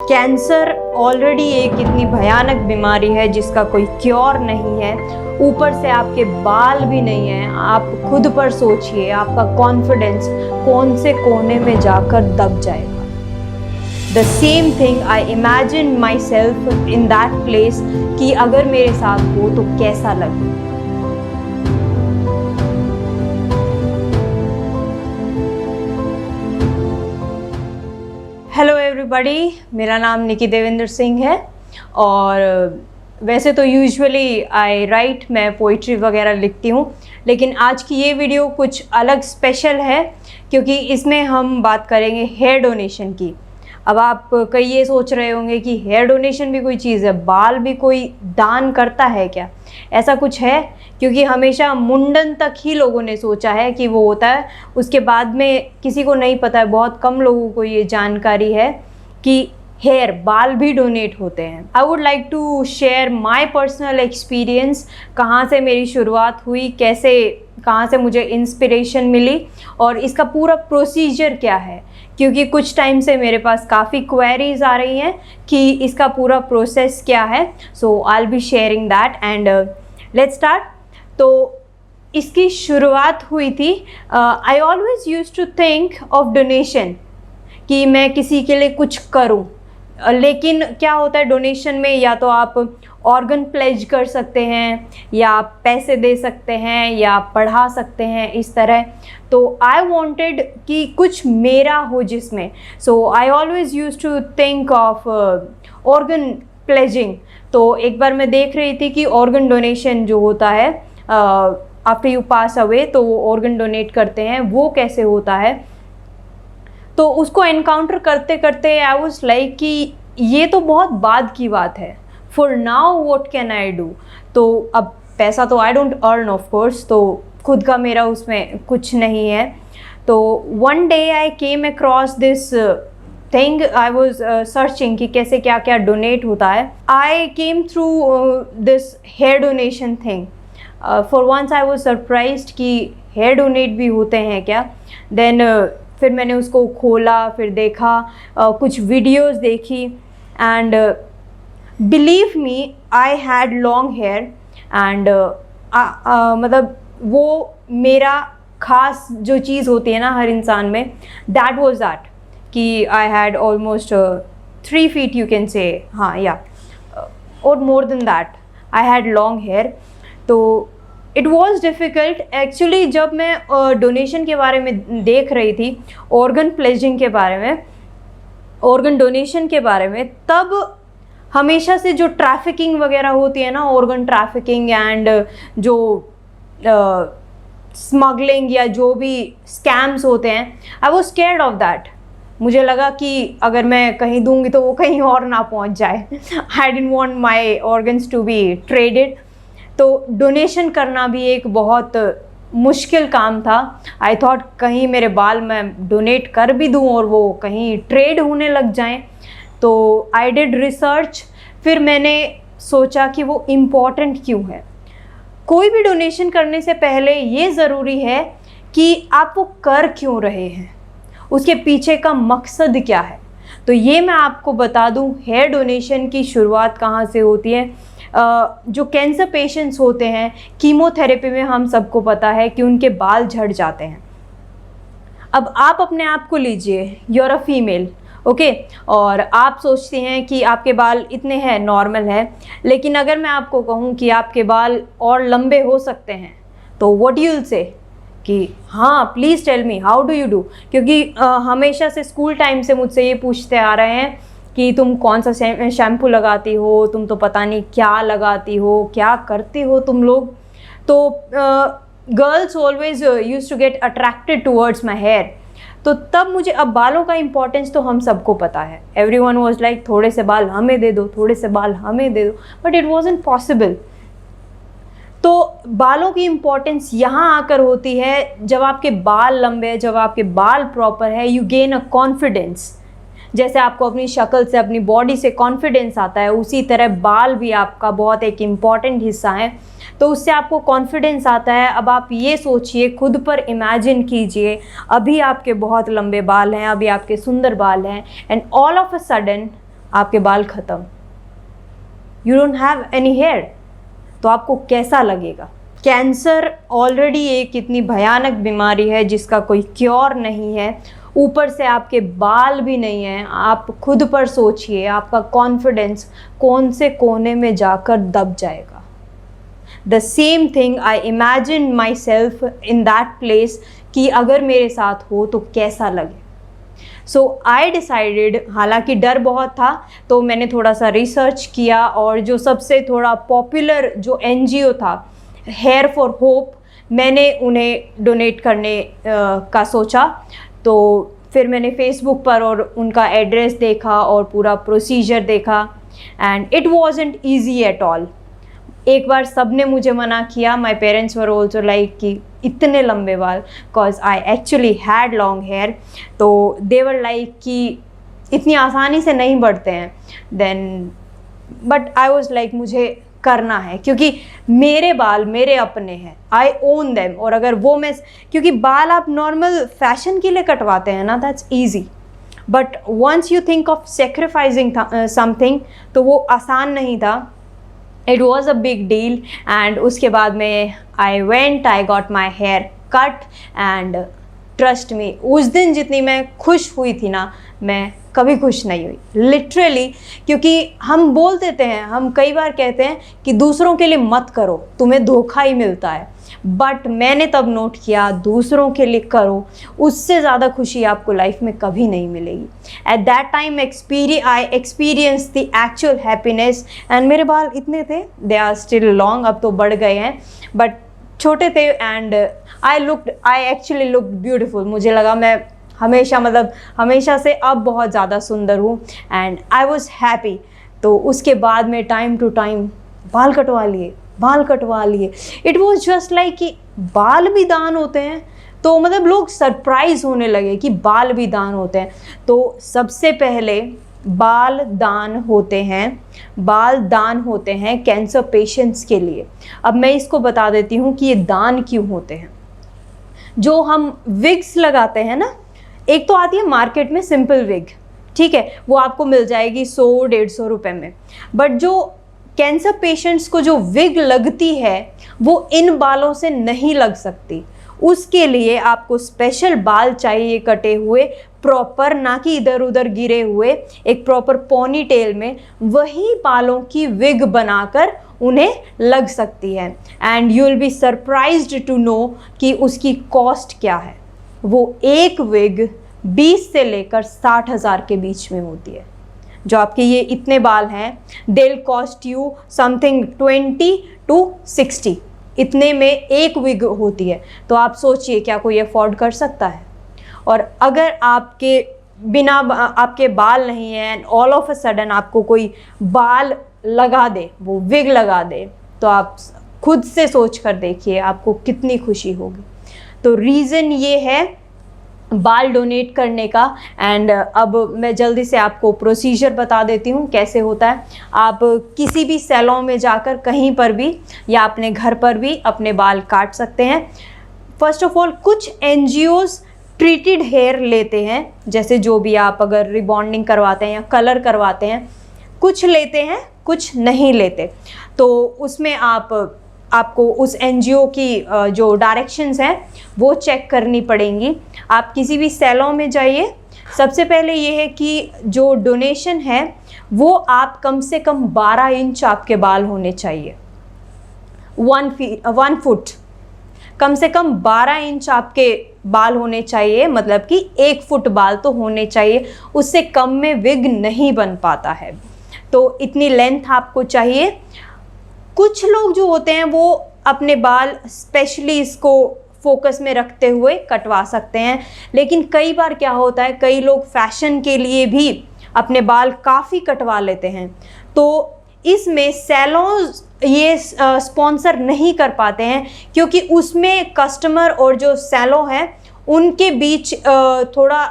Cancer already एक इतनी भयानक बीमारी है जिसका कोई क्योर नहीं है, ऊपर से आपके बाल भी नहीं हैं। आप खुद पर सोचिए, आपका कॉन्फिडेंस कौन से कोने में जाकर दब जाएगा। The same thing I imagine my self in that place कि अगर मेरे साथ हो तो कैसा लगे। हेलो एवरीबॉडी, मेरा नाम निकी देवेंद्र सिंह है और वैसे तो यूजुअली आई राइट, मैं पोइट्री वगैरह लिखती हूँ, लेकिन आज की ये वीडियो कुछ अलग स्पेशल है क्योंकि इसमें हम बात करेंगे हेयर डोनेशन की। अब आप कई ये सोच रहे होंगे कि हेयर डोनेशन भी कोई चीज़ है, बाल भी कोई दान करता है क्या? ऐसा कुछ है, क्योंकि हमेशा मुंडन तक ही लोगों ने सोचा है कि वो होता है, उसके बाद में किसी को नहीं पता है, बहुत कम लोगों को ये जानकारी है कि हेयर, बाल भी डोनेट होते हैं। I would like to share my personal experience, कहाँ से मेरी शुरुआत हुई, कैसे, कहाँ से मुझे इंस्पिरेशन मिली और इसका पूरा प्रोसीजर क्या है, क्योंकि कुछ टाइम से मेरे पास काफ़ी क्वेरीज आ रही हैं कि इसका पूरा प्रोसेस क्या है। So I will be sharing that and let's start. तो इसकी शुरुआत हुई थी, I always use to think of donation कि मैं किसी के लिए कुछ करूं, लेकिन क्या होता है डोनेशन में, या तो आप ऑर्गन प्लेज कर सकते हैं या आप पैसे दे सकते हैं या आप पढ़ा सकते हैं, इस तरह। तो आई वांटेड कि कुछ मेरा हो जिसमें, so I always use to think of organ pledging. तो एक बार मैं देख रही थी कि ऑर्गन डोनेशन जो होता है आफ्टर यू पास अवे, तो वो ऑर्गन डोनेट करते हैं, वो कैसे होता है। तो उसको एनकाउंटर करते करते आई वाज लाइक कि ये तो बहुत बाद की बात है, for now what can I do. तो अब पैसा तो I don't earn of course, तो खुद का मेरा उसमें कुछ नहीं है। तो one day I came across this thing, I was searching कि कैसे क्या क्या डोनेट होता है। I came through this hair donation thing. For once I was surprised कि हेयर डोनेट भी होते हैं क्या। देन फिर मैंने उसको खोला, फिर देखा, कुछ वीडियोस देखी and believe me I had long hair and मतलब वो मेरा ख़ास जो चीज़ होती है ना हर इंसान में, दैट वाज दैट कि I had almost 3 feet you can say, हाँ या और more than that I had long hair. तो इट वॉज डिफ़िकल्ट एक्चुअली। जब मैं डोनेशन के बारे में देख रही थी, ऑर्गन प्लेजिंग के बारे में, ऑर्गन डोनेशन के बारे में, तब हमेशा से जो ट्रैफिकिंग वगैरह होती है ना, ऑर्गन ट्रैफिकिंग एंड जो स्मगलिंग या जो भी स्कैम्स होते हैं, I was scared of that. मुझे लगा कि अगर मैं कहीं दूंगी तो वो कहीं और ना पहुंच जाए। I didn't want my organs to be traded. तो डोनेशन करना भी एक बहुत मुश्किल काम था। आई थॉट कहीं मेरे बाल मैं डोनेट कर भी दूं और वो कहीं ट्रेड होने लग जाएं। तो आई डिड रिसर्च, फिर मैंने सोचा कि वो इम्पॉर्टेंट क्यों है। कोई भी डोनेशन करने से पहले ये ज़रूरी है कि आप वो कर क्यों रहे हैं, उसके पीछे का मकसद क्या है। तो ये मैं आपको बता दूं, हेयर डोनेशन की शुरुआत कहाँ से होती है। जो कैंसर पेशेंट्स होते हैं, कीमोथेरेपी में हम सबको पता है कि उनके बाल झड़ जाते हैं। अब आप अपने आप को लीजिए, you are a female, okay, और आप सोचती हैं कि आपके बाल इतने हैं, नॉर्मल है, लेकिन अगर मैं आपको कहूँ कि आपके बाल और लंबे हो सकते हैं, तो व्हाट यू विल से कि हाँ please tell me how do you do. क्योंकि हमेशा से स्कूल टाइम से मुझसे ये पूछते आ रहे हैं कि तुम कौन सा शैम्पू लगाती हो, तुम तो पता नहीं क्या लगाती हो, क्या करती हो तुम लोग। तो girls always use to get attracted towards my hair. तो तब मुझे, अब बालों का इंपॉर्टेंस तो हम सबको पता है, एवरीवन वाज लाइक थोड़े से बाल हमें दे दो, थोड़े से बाल हमें दे दो, बट इट वाजंट पॉसिबल। तो बालों की इम्पोर्टेंस यहाँ आकर होती है जब आपके बाल लंबे हैं, जब आपके बाल प्रॉपर है, यू गेन अ कॉन्फिडेंस। जैसे आपको अपनी शक्ल से, अपनी बॉडी से कॉन्फिडेंस आता है, उसी तरह बाल भी आपका बहुत एक इम्पॉर्टेंट हिस्सा है। तो उससे आपको कॉन्फिडेंस आता है। अब आप ये सोचिए, खुद पर इमेजिन कीजिए, अभी आपके बहुत लंबे बाल हैं, अभी आपके सुंदर बाल हैं, and all of a sudden आपके बाल ख़त्म, you don't have any hair, तो आपको कैसा लगेगा? कैंसर ऑलरेडी एक इतनी भयानक बीमारी है जिसका कोई क्योर नहीं है, ऊपर से आपके बाल भी नहीं हैं। आप खुद पर सोचिए, आपका कॉन्फिडेंस कौन से कोने में जाकर दब जाएगा। The same thing I imagine my self in that place कि अगर मेरे साथ हो तो कैसा लगे। सो आई डिसाइडेड, हालांकि डर बहुत था, तो मैंने थोड़ा सा रिसर्च किया और जो सबसे थोड़ा पॉपुलर जो NGO था, हेयर फॉर होप, मैंने उन्हें डोनेट करने का सोचा। तो फिर मैंने फेसबुक पर और उनका एड्रेस देखा और पूरा प्रोसीजर देखा, and it wasn't easy at all. एक बार सब ने मुझे मना किया, my parents were also like कि इतने लंबे बाल, cause I actually had long hair, तो दे वर लाइक कि इतनी आसानी से नहीं बढ़ते हैं। Then but I was like मुझे करना है, क्योंकि मेरे बाल मेरे अपने हैं, आई ओन देम। और अगर वो मैं, क्योंकि बाल आप नॉर्मल फैशन के लिए कटवाते हैं ना, that's easy, but once you think of sacrificing something, तो वो आसान नहीं था। It was a big deal. And उसके बाद में I got my hair cut, and trust me, उस दिन जितनी मैं खुश हुई थी ना, मैं कभी खुश नहीं हुई, लिटरली। क्योंकि हम बोल देते हैं, हम कई बार कहते हैं कि दूसरों के लिए मत करो, तुम्हें धोखा ही मिलता है, बट मैंने तब नोट किया, दूसरों के लिए करो, उससे ज़्यादा खुशी आपको लाइफ में कभी नहीं मिलेगी। At that time I experience the actual happiness. And मेरे बाल इतने थे, दे आर स्टिल लॉन्ग, अब तो बढ़ गए हैं, बट छोटे थे। And I actually looked beautiful. मुझे लगा मैं हमेशा से अब बहुत ज़्यादा सुंदर हूँ, एंड आई वॉज हैप्पी। तो उसके बाद में टाइम टू टाइम बाल कटवा लिए। इट वॉज जस्ट लाइक कि बाल भी दान होते हैं, तो मतलब लोग सरप्राइज होने लगे कि बाल भी दान होते हैं। तो सबसे पहले बाल दान होते हैं कैंसर पेशेंट्स के लिए। अब मैं इसको बता देती हूँ कि ये दान क्यों होते हैं। जो हम विग्स लगाते हैं ना, एक तो आती है मार्केट में सिंपल विग, ठीक है, वो आपको मिल जाएगी 100-150 रुपए में। बट जो कैंसर पेशेंट्स को जो विग लगती है, वो इन बालों से नहीं लग सकती। उसके लिए आपको स्पेशल बाल चाहिए, कटे हुए प्रॉपर, ना कि इधर उधर गिरे हुए, एक प्रॉपर पोनी टेल में वही बालों की विग बनाकर उन्हें लग सकती है। And you will be surprised to know कि उसकी कॉस्ट क्या है। वो एक विग 20 से लेकर 60,000 के बीच में होती है। जो आपके ये इतने बाल हैं, they will cost you something 20 to 60, इतने में एक विग होती है। तो आप सोचिए, क्या कोई अफोर्ड कर सकता है? और अगर आपके बाल नहीं हैं, ऑल ऑफ अ सडन आपको कोई बाल लगा दे, वो विग लगा दे, तो आप खुद से सोच कर देखिए आपको कितनी खुशी होगी। तो रीज़न ये है बाल डोनेट करने का। एंड अब मैं जल्दी से आपको प्रोसीजर बता देती हूँ कैसे होता है। आप किसी भी सैलून में जाकर कहीं पर भी या अपने घर पर भी अपने बाल काट सकते हैं। फर्स्ट ऑफ ऑल, कुछ NGOs ट्रीटेड हेयर लेते हैं, जैसे जो भी आप अगर रिबॉन्डिंग करवाते हैं या कलर करवाते हैं, कुछ लेते हैं कुछ नहीं लेते। तो उसमें आपको उस NGO की जो डायरेक्शंस हैं वो चेक करनी पड़ेंगी। आप किसी भी सैलून में जाइए, सबसे पहले ये है कि जो डोनेशन है वो आप कम से कम 12 इंच आपके बाल होने चाहिए, 1 फुट, कम से कम 12 इंच आपके बाल होने चाहिए, मतलब कि 1 फुट बाल तो होने चाहिए, उससे कम में विग नहीं बन पाता है। तो इतनी लेंथ आपको चाहिए। कुछ लोग जो होते हैं वो अपने बाल स्पेशली इसको फोकस में रखते हुए कटवा सकते हैं, लेकिन कई बार क्या होता है, कई लोग फैशन के लिए भी अपने बाल काफ़ी कटवा लेते हैं। तो इसमें सैलून ये स्पॉन्सर नहीं कर पाते हैं, क्योंकि उसमें कस्टमर और जो सैलून है उनके बीच थोड़ा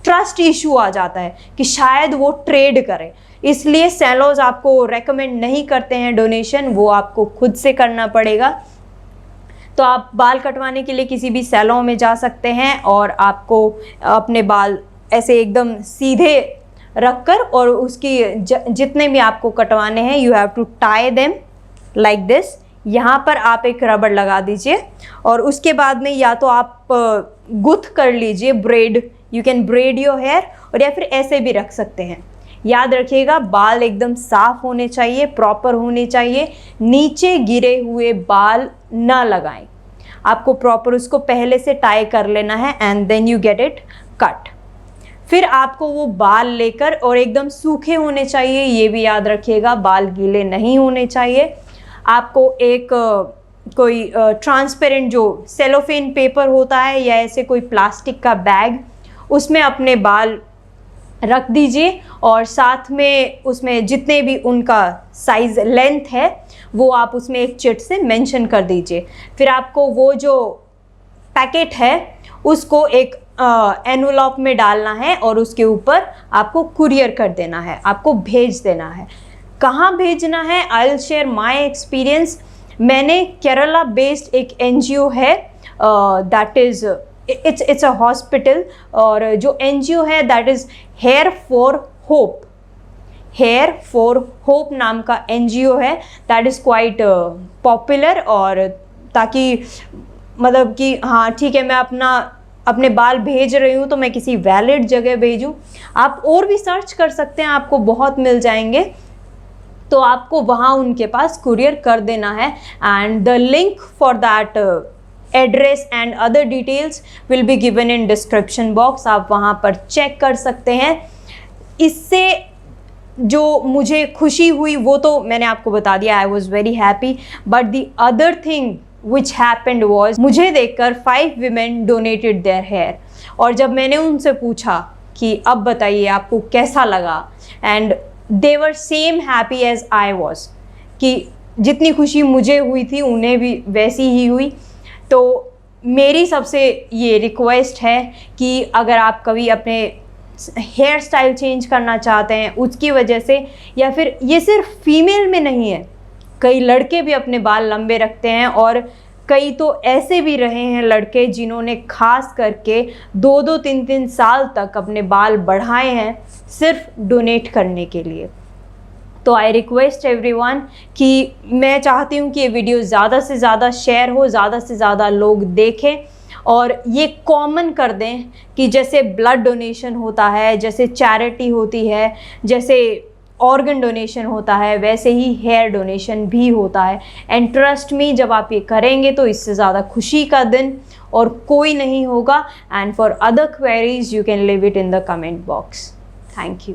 ट्रस्ट इशू आ जाता है कि शायद वो ट्रेड करें। इसलिए सैलून्स आपको रेकमेंड नहीं करते हैं डोनेशन, वो आपको खुद से करना पड़ेगा। तो आप बाल कटवाने के लिए किसी भी सैलून में जा सकते हैं और आपको अपने बाल ऐसे एकदम सीधे रखकर और उसकी जितने भी आपको कटवाने हैं you have to tie them like this. यहाँ पर आप एक रबड़ लगा दीजिए और उसके बाद में या तो आप गुथ कर लीजिए, braid, you can braid your hair, और या फिर ऐसे भी रख सकते हैं। याद रखिएगा बाल एकदम साफ होने चाहिए, प्रॉपर होने चाहिए, नीचे गिरे हुए बाल ना लगाएं। आपको प्रॉपर उसको पहले से टाई कर लेना है and then you get it cut. फिर आपको वो बाल लेकर, और एकदम सूखे होने चाहिए, ये भी याद रखिएगा, बाल गीले नहीं होने चाहिए। आपको एक कोई ट्रांसपेरेंट जो सेलोफेन पेपर होता है या ऐसे कोई प्लास्टिक का बैग, उसमें अपने बाल रख दीजिए और साथ में उसमें जितने भी उनका साइज़ लेंथ है वो आप उसमें एक चिट से मेंशन कर दीजिए। फिर आपको वो जो पैकेट है उसको एक एनवलप में डालना है और उसके ऊपर आपको कुरियर कर देना है, आपको भेज देना है। कहाँ भेजना है? I will share my experience. मैंने केरला बेस्ड एक NGO है, that is it's a hospital, और जो NGO है that is here for hope, here for hope नाम का NGO है, दैट इज़ क्वाइट पॉपुलर। और ताकि मतलब कि हाँ ठीक है, मैं अपने बाल भेज रही हूँ तो मैं किसी वैलिड जगह भेजूँ। आप और भी सर्च कर सकते हैं, आपको बहुत मिल जाएंगे, तो आपको वहाँ उनके पास कुरियर कर देना है and the link for that address and other details will be given in description box. आप वहाँ पर चेक कर सकते हैं। इससे जो मुझे खुशी हुई वो तो मैंने आपको बता दिया, I was very happy, but the other thing which happened was, मुझे देखकर 5 women डोनेटेड देयर हेयर। और जब मैंने उनसे पूछा कि अब बताइए आपको कैसा लगा, and they were same happy as I was, कि जितनी खुशी मुझे हुई थी उन्हें भी वैसी ही हुई। तो मेरी सबसे ये रिक्वेस्ट है कि अगर आप कभी अपने हेयर स्टाइल चेंज करना चाहते हैं उसकी वजह से, या फिर ये सिर्फ फीमेल में नहीं है, कई लड़के भी अपने बाल लंबे रखते हैं, और कई तो ऐसे भी रहे हैं लड़के जिन्होंने खास करके 2-2, 3-3 साल तक अपने बाल बढ़ाए हैं सिर्फ डोनेट करने के लिए। तो आई रिक्वेस्ट एवरीवन कि मैं चाहती हूँ कि ये वीडियो ज़्यादा से ज़्यादा शेयर हो, ज़्यादा से ज़्यादा लोग देखें और ये कॉमन कर दें कि जैसे ब्लड डोनेशन होता है, जैसे चैरिटी होती है, जैसे ऑर्गन डोनेशन होता है, वैसे ही हेयर डोनेशन भी होता है। एंड ट्रस्ट मी, जब आप ये करेंगे तो इससे ज़्यादा खुशी का दिन और कोई नहीं होगा। And for other queries you can leave it in the comment box. Thank you.